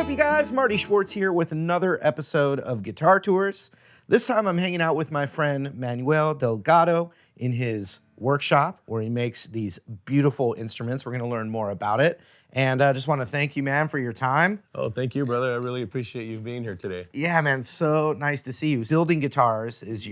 up, you guys? Marty Schwartz here with another episode of Guitar Tours. This time I'm hanging out with my friend Manuel Delgado in his workshop where he makes these beautiful instruments. We're going to learn more about it. And I just want to thank you, man, for your time. Oh, thank you, brother. I really appreciate you being here today. Yeah, man, so nice to see you. Building guitars is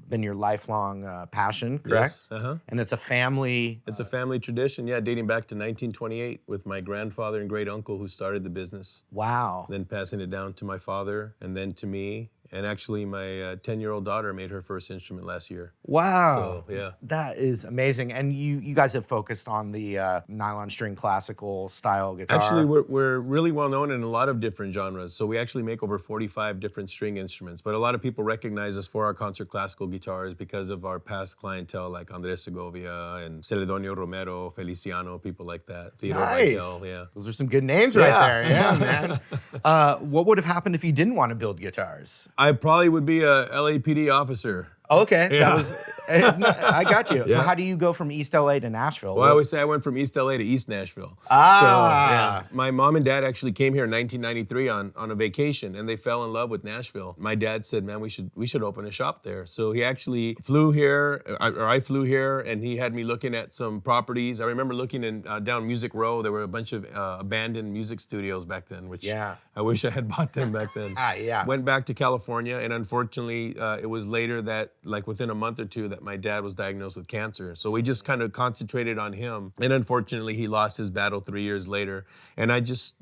been your lifelong passion, correct? Yes, And it's a family... It's a family tradition, dating back to 1928 with my grandfather and great uncle who started the business. Wow. Then passing it down to my father and then to me. And actually, my 10-year-old daughter made her first instrument last year. Wow. So, yeah. That is amazing. And you guys have focused on the nylon string classical style guitar. Actually, we're really well known in a lot of different genres. So we actually make over 45 different string instruments. But a lot of people recognize us for our concert classical guitars because of our past clientele like Andres Segovia and Celedonio Romero, Feliciano, people like that. Theodore Nice. Michael, yeah. Those are some good names right there. Yeah, man. What would have happened if you didn't want to build guitars? I probably would be a LAPD officer. Okay, Yeah. I got you. Yeah. So how do you go from East LA to Nashville? Well, I always say I went from East LA to East Nashville. Ah. So, yeah. My mom and dad actually came here in 1993 on a vacation, and they fell in love with Nashville. My dad said, man, we should open a shop there. So he actually flew here, or I flew here, and he had me looking at some properties. I remember looking in down Music Row. There were a bunch of abandoned music studios back then, which I wish I had bought them back then. Yeah. Went back to California, and unfortunately, it was later that, like within a month or two, that my dad was diagnosed with cancer. So we just kind of concentrated on him. And unfortunately, he lost his battle 3 years later. And I just,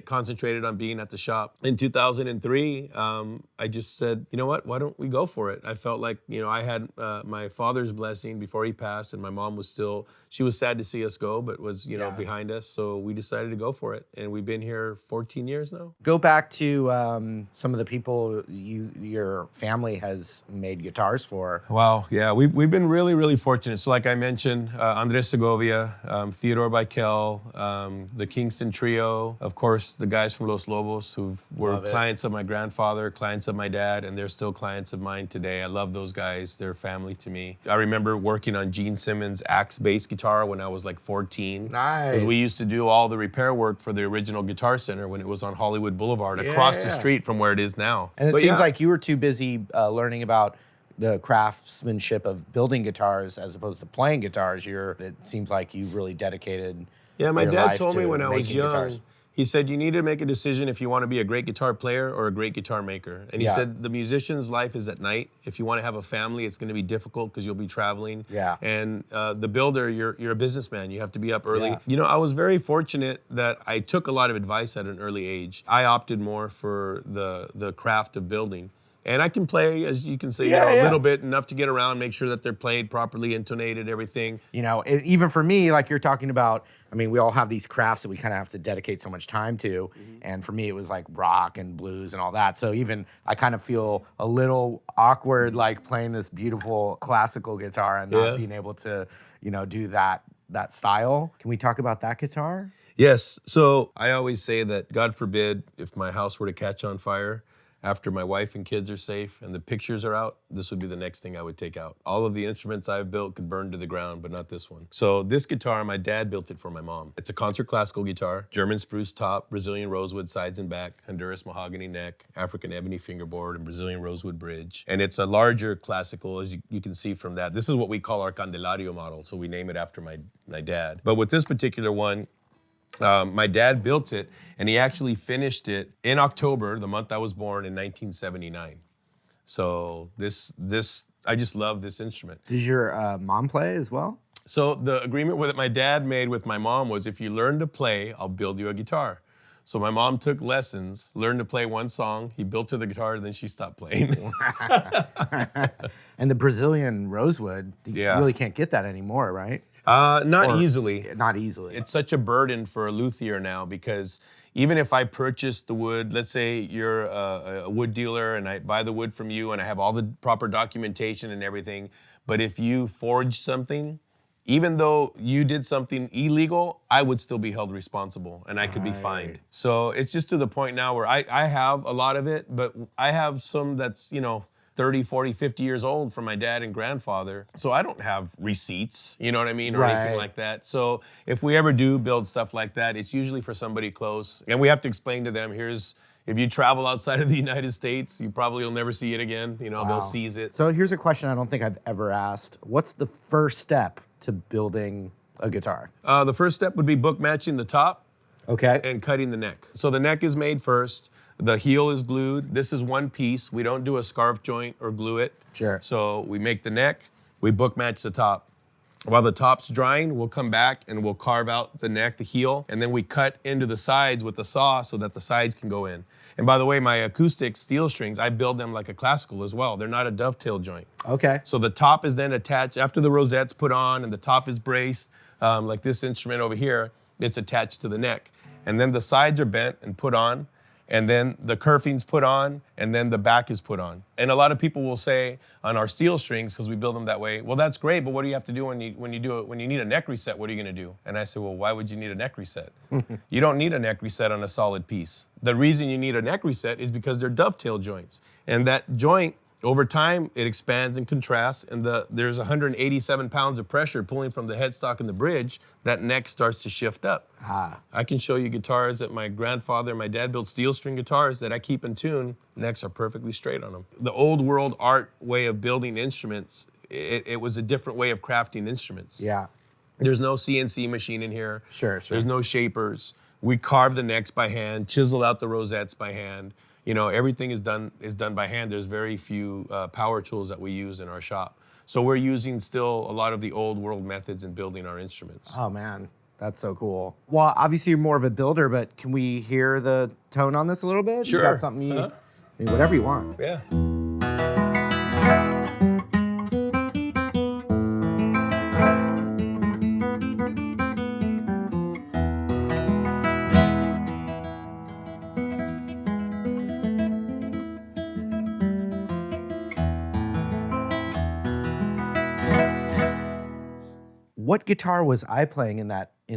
concentrated on being at the shop. In 2003, I just said, you know what, why don't we go for it? I felt like, I had my father's blessing before he passed, and my mom was she was sad to see us go, but was, behind us. So we decided to go for it. And we've been here 14 years now. Go back to some of the people your family has made guitars for. Wow, yeah, we've been really, really fortunate. So like I mentioned, Andres Segovia, Theodore Michael, the Kingston Trio, of course, the guys from Los Lobos who were clients of my grandfather, clients of my dad, and they're still clients of mine today. I love those guys. They're family to me. I remember working on Gene Simmons' Axe bass guitar when I was like 14. Nice. Because we used to do all the repair work for the original Guitar Center when it was on Hollywood Boulevard, across the street from where it is now. And it seems like you were too busy learning about the craftsmanship of building guitars as opposed to playing guitars. It seems like you've really dedicated. Yeah, my your dad life told me to when I was making young, guitars. he said, you need to make a decision if you want to be a great guitar player or a great guitar maker. And he said, the musician's life is at night. If you want to have a family, it's going to be difficult because you'll be traveling. Yeah. And the builder, you're a businessman. You have to be up early. Yeah. I was very fortunate that I took a lot of advice at an early age. I opted more for the craft of building. And I can play, as you can see, a little bit, enough to get around, make sure that they're played properly, intonated, everything. Even for me, like you're talking about, we all have these crafts that we kind of have to dedicate so much time to. Mm-hmm. And for me, it was like rock and blues and all that. So even I kind of feel a little awkward, like playing this beautiful classical guitar and not being able to, do that style. Can we talk about that guitar? Yes. So I always say that, God forbid, if my house were to catch on fire, after my wife and kids are safe and the pictures are out, this would be the next thing I would take out. All of the instruments I've built could burn to the ground, but not this one. So this guitar, my dad built it for my mom. It's a concert classical guitar, German spruce top, Brazilian rosewood sides and back, Honduras mahogany neck, African ebony fingerboard, and Brazilian rosewood bridge. And it's a larger classical, as you can see from that. This is what we call our Candelario model, so we name it after my dad. But with this particular one, my dad built it, and he actually finished it in October, the month I was born, in 1979. So I just love this instrument. Does your mom play as well? So the agreement that my dad made with my mom was, if you learn to play, I'll build you a guitar. So my mom took lessons, learned to play one song, he built her the guitar, and then she stopped playing. And the Brazilian rosewood, you really can't get that anymore, right? Not easily. Not easily. It's such a burden for a luthier now, because even if I purchase the wood, let's say you're a wood dealer and I buy the wood from you and I have all the proper documentation and everything, but if you forged something, even though you did something illegal, I would still be held responsible and I could be fined. So it's just to the point now where I have a lot of it, but I have some that's, 30, 40, 50 years old from my dad and grandfather. So I don't have receipts, you know what I mean, or anything like that. So if we ever do build stuff like that, it's usually for somebody close. And we have to explain to them, if you travel outside of the United States, you probably will never see it again. You know, they'll seize it. So here's a question I don't think I've ever asked. What's the first step to building a guitar? The first step would be book matching the top. Okay. And cutting the neck. So the neck is made first. The heel is glued. This is one piece. We don't do a scarf joint or glue it. Sure. So we make the neck, we book match the top. While the top's drying, we'll come back and we'll carve out the neck, the heel, and then we cut into the sides with the saw so that the sides can go in. And by the way, my acoustic steel strings, I build them like a classical as well. They're not a dovetail joint. Okay. So the top is then attached after the rosette's put on and the top is braced, like this instrument over here, it's attached to the neck. And then the sides are bent and put on, and then the kerfing's put on, and then the back is put on. And a lot of people will say on our steel strings, because we build them that way, well, that's great, but what do you have to do when you need a neck reset? What are you going to do? And I say, well, why would you need a neck reset? You don't need a neck reset on a solid piece. The reason you need a neck reset is because they're dovetail joints, and that joint, over time, it expands and contracts, and there's 187 pounds of pressure pulling from the headstock and the bridge. That neck starts to shift up. I can show you guitars that my grandfather and my dad built steel string guitars that I keep in tune. Necks are perfectly straight on them. The old world art way of building instruments, it was a different way of crafting instruments. Yeah. There's no CNC machine in here. Sure. There's no shapers. We carve the necks by hand, chisel out the rosettes by hand. You know, everything is done by hand. There's very few power tools that we use in our shop. So we're using still a lot of the old world methods in building our instruments. Oh, man. That's so cool. Well, obviously you're more of a builder, but can we hear the tone on this a little bit? Sure. You got something I mean, whatever you want. Yeah. What guitar was I playing in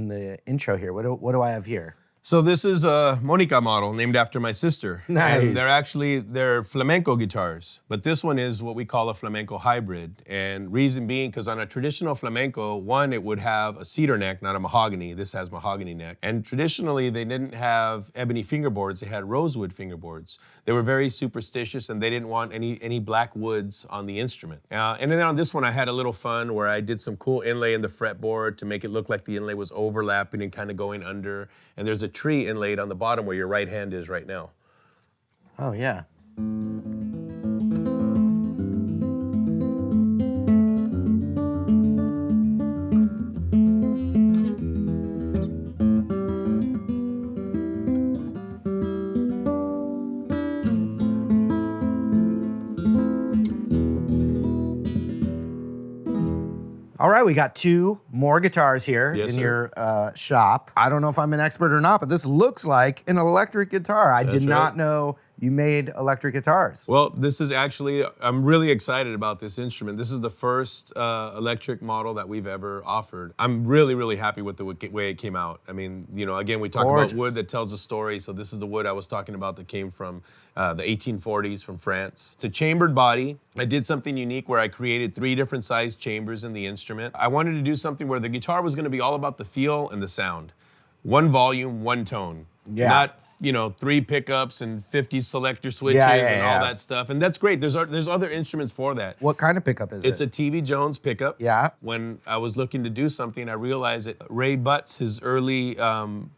the intro here? What do I have here? So this is a Monica model named after my sister. Nice. And they're flamenco guitars, but this one is what we call a flamenco hybrid. And reason being, because on a traditional flamenco, one, it would have a cedar neck, not a mahogany. This has mahogany neck. And traditionally, they didn't have ebony fingerboards. They had rosewood fingerboards. They were very superstitious, and they didn't want any black woods on the instrument. And then on this one, I had a little fun where I did some cool inlay in the fretboard to make it look like the inlay was overlapping and kind of going under. And there's a tree inlaid on the bottom where your right hand is right now. Oh, yeah. All right, we got two more guitars here Yes, in sir. your shop. I don't know if I'm an expert or not, but this looks like an electric guitar. I did not know you made electric guitars. Well, this is actually, I'm really excited about this instrument. This is the first electric model that we've ever offered. I'm really, really happy with the way it came out. I mean, you know, again, we talk Gorgeous. about wood that tells a story. So this is the wood I was talking about that came from the 1840s from France. It's a chambered body. I did something unique where I created 3 different size chambers in the instrument. I wanted to do something where the guitar was going to be all about the feel and the sound. One volume, one tone. Yeah. Not, you know, 3 pickups and 50 selector switches and all that stuff. And that's great. There's other instruments for that. What kind of pickup is It's it? a TV Jones pickup. Yeah. When I was looking to do something, I realized that Ray Butts, his early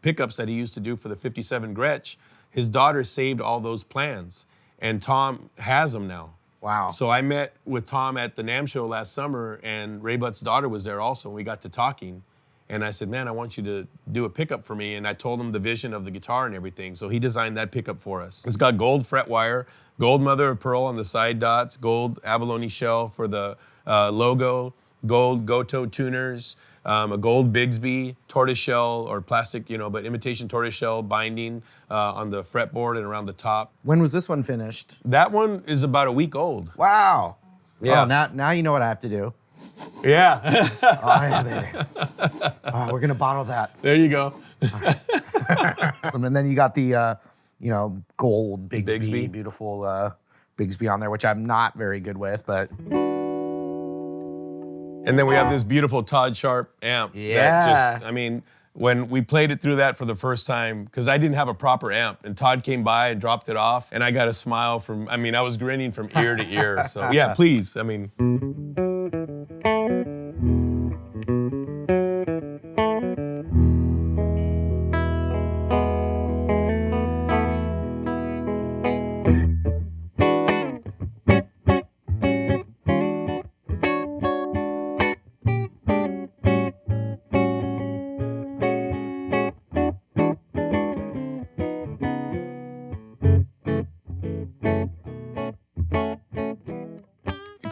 pickups that he used to do for the 57 Gretsch, his daughter saved all those plans. And Tom has them now. Wow. So I met with Tom at the NAMM show last summer, and Ray Butts' daughter was there also, and we got to talking. And I said, man, I want you to do a pickup for me. And I told him the vision of the guitar and everything. So he designed that pickup for us. It's got gold fret wire, gold mother of pearl on the side dots, gold abalone shell for the logo, gold Goto tuners, a gold Bigsby tortoiseshell or plastic, you know, but imitation tortoiseshell binding on the fretboard and around the top. When was this one finished? That one is about a week old. Wow. Yeah. Oh, now you know what I have to do. Yeah. Oh, yeah, baby. Oh, we're gonna bottle that. There you go. And then you got the, gold Bigsby, Bigsby. beautiful Bigsby on there, which I'm not very good with, but And then we have this beautiful Todd Sharp amp. Yeah. That just, I mean, when we played it through that for the first time, because I didn't have a proper amp, and Todd came by and dropped it off, and I got a smile from, I mean, I was grinning from ear to ear. So yeah, please, I mean.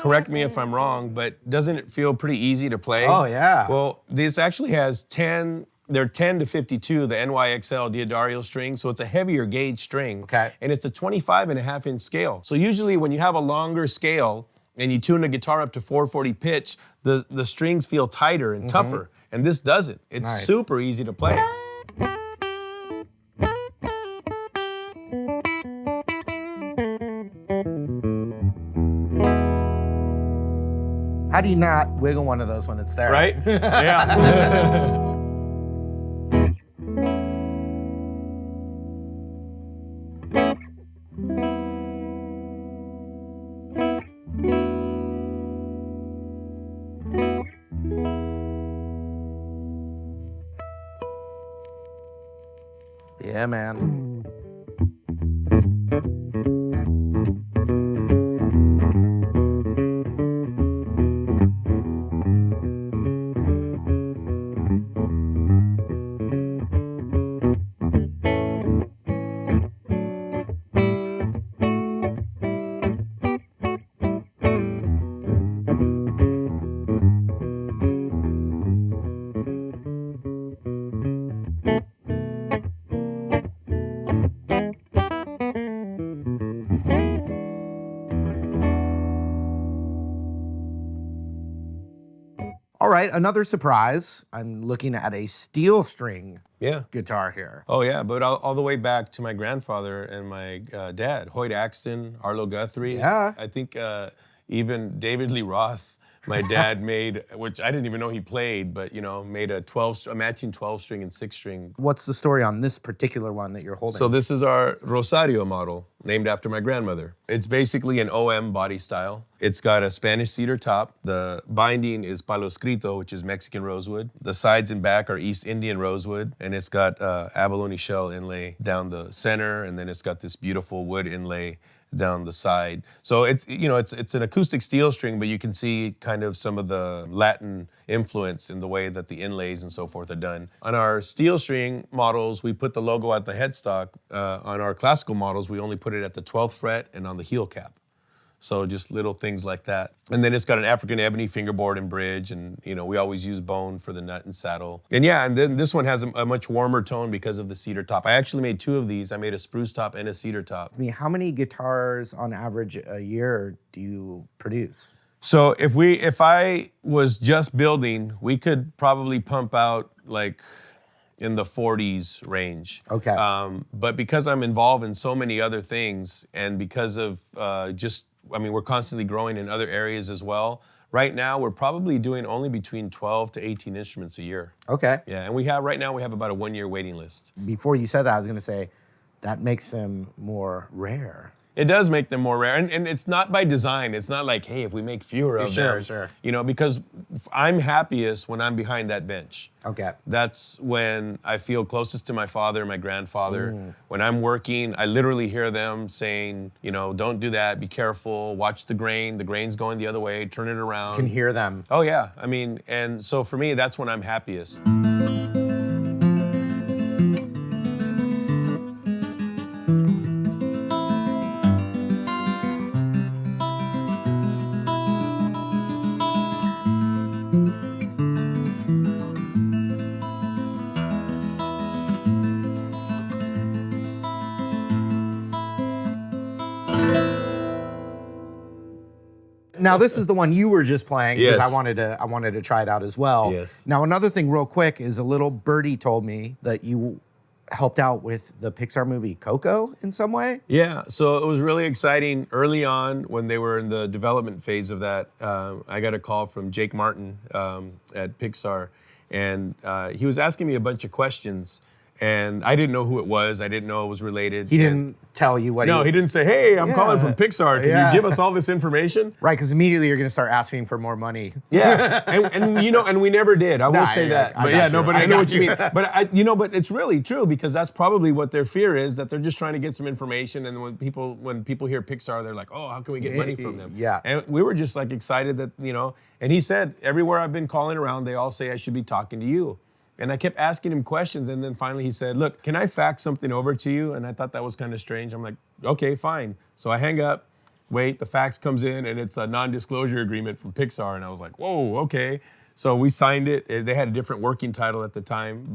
Correct me if I'm wrong, but doesn't it feel pretty easy to play? Oh, yeah. Well, this actually has 10, they're 10 to 52, the NYXL Diodario string, so it's a heavier gauge string. Okay. And it's a 25.5-inch scale. So usually when you have a longer scale and you tune a guitar up to 440 pitch, the strings feel tighter and tougher. And this doesn't. It's Nice. super easy to play. how do you not wiggle one of those when it's there? Right? Yeah. Yeah, man. All right, another surprise. I'm looking at a steel string Yeah. guitar here. Oh yeah, but all the way back to my grandfather and my dad, Hoyt Axton, Arlo Guthrie. Yeah. I think even David Lee Roth, my dad made, which I didn't even know he played, but you know, made a matching 12-string and 6-string. What's the story on this particular one that you're holding? So this is our Rosario model, named after my grandmother. It's basically an OM body style. It's got a Spanish cedar top. The binding is palo escrito, which is Mexican rosewood. The sides and back are East Indian rosewood, and it's got abalone shell inlay down the center, and then it's got this beautiful wood inlay down the side. So it's, you know, it's an acoustic steel string, but you can see kind of some of the Latin influence in the way that the inlays and so forth are done. On our steel string models, we put the logo at the headstock. On our classical models, we only put it at the 12th fret and on the heel cap. So just little things like that. And then it's got an African ebony fingerboard and bridge, and you know, we always use bone for the nut and saddle. And yeah, and then this one has a much warmer tone because of the cedar top. I actually made 2 of these. I made a spruce top and a cedar top. I mean, how many guitars on average a year do you produce? So if I was just building, we could probably pump out like in the 40s range. Okay. But because I'm involved in so many other things, and because of we're constantly growing in other areas as well. Right now, we're probably doing only between 12 to 18 instruments a year. Okay. Yeah, and right now we have about a 1-year waiting list. Before you said that, I was going to say that makes them more rare. It does make them more rare, and it's not by design. It's not like, hey, if we make fewer of them. Sure. You know, because I'm happiest when I'm behind that bench. Okay. That's when I feel closest to my father and my grandfather. When I'm working, I literally hear them saying, you know, don't do that, be careful, watch the grain's going the other way, turn it around. You can hear them. Oh yeah, I mean, and so for me, that's when I'm happiest. Now this is the one you were just playing because Yes. I wanted to try it out as well. Yes. Now another thing real quick is a little birdie told me that you helped out with the Pixar movie Coco in some way. Yeah, so it was really exciting early on when they were in the development phase of that. I got a call from Jake Martin at Pixar, and he was asking me a bunch of questions, and I didn't know who it was. I didn't know it was related. He didn't tell you what. No, he didn't say, "Hey, I'm calling from Pixar. Can you give us all this information?" Right, because immediately you're going to start asking for more money. Yeah, and we never did. I will say that. But I know what you mean. But but it's really true, because that's probably what their fear is, that they're just trying to get some information. And when people hear Pixar, they're like, "Oh, how can we get money from them?" Yeah. And we were just like excited that And he said, everywhere I've been calling around, they all say I should be talking to you. And I kept asking him questions, and then finally he said, "Look, can I fax something over to you?" And I thought that was kind of strange. I'm like, "Okay, fine." So I hang up, wait, the fax comes in, and it's a non-disclosure agreement from Pixar. And I was like, "Whoa, okay." So we signed it. They had a different working title at the time,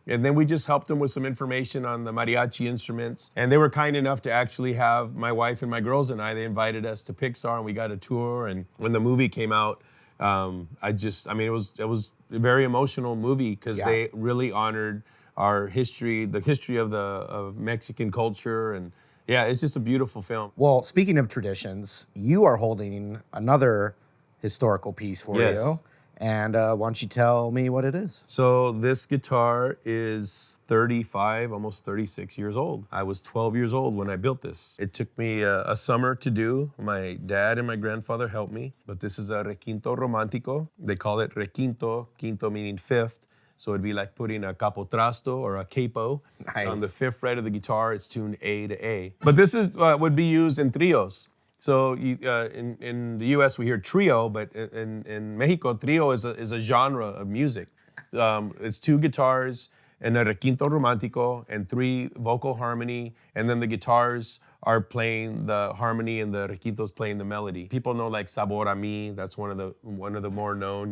and then we just helped them with some information on the mariachi instruments. And they were kind enough to actually have my wife and my girls and I, they invited us to Pixar, and we got a tour. And when the movie came out, it was a very emotional movie, because they really honored our history, the history of Mexican culture. And yeah, it's just a beautiful film. Well, speaking of traditions, you are holding another historical piece for you. And why don't you tell me what it is? So this guitar is 35, almost 36 years old. I was 12 years old when I built this. It took me a summer to do. My dad and my grandfather helped me, but this is a requinto romántico. They call it requinto, quinto meaning fifth. So it'd be like putting a capotrasto or a capo on the fifth fret of the guitar. It's tuned A to A. But this is would be used in trios. So in the U.S. we hear trio, but in Mexico, trio is a genre of music. It's two guitars and a requinto romántico and three vocal harmony, and then the guitars are playing the harmony and the requinto's playing the melody. People know like Sabor a mí. That's one of the more known,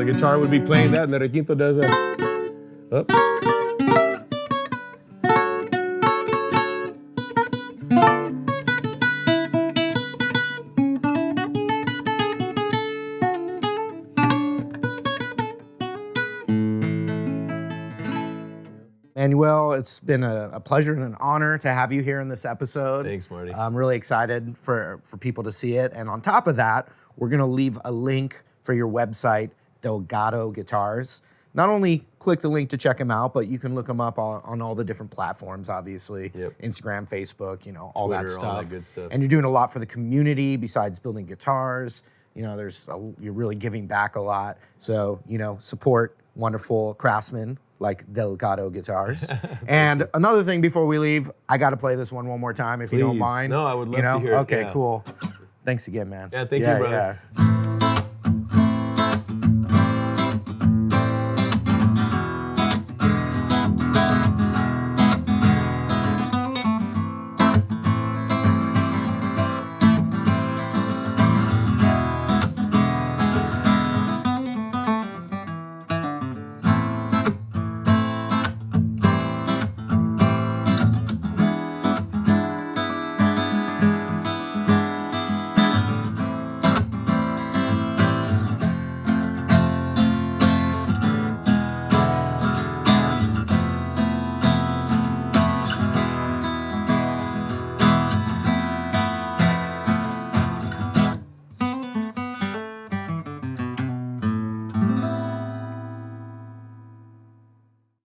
Guitar would be playing that, and the requinto does a up. Manuel, it's been a pleasure and an honor to have you here in this episode. Thanks, Marty. I'm really excited for people to see it. And on top of that, we're going to leave a link for your website, Delgado Guitars. Not only click the link to check them out, but you can look them up on all the different platforms, obviously. Yep. Instagram, Facebook, all Twitter, that stuff. all that good stuff. And you're doing a lot for the community besides building guitars. You're really giving back a lot. So, support wonderful craftsmen like Delgado Guitars. And another thing before we leave, I got to play this one more time if you don't mind. No, I would love to hear it. Okay, yeah. Cool. Thanks again, man. Yeah, thank you, brother. Yeah.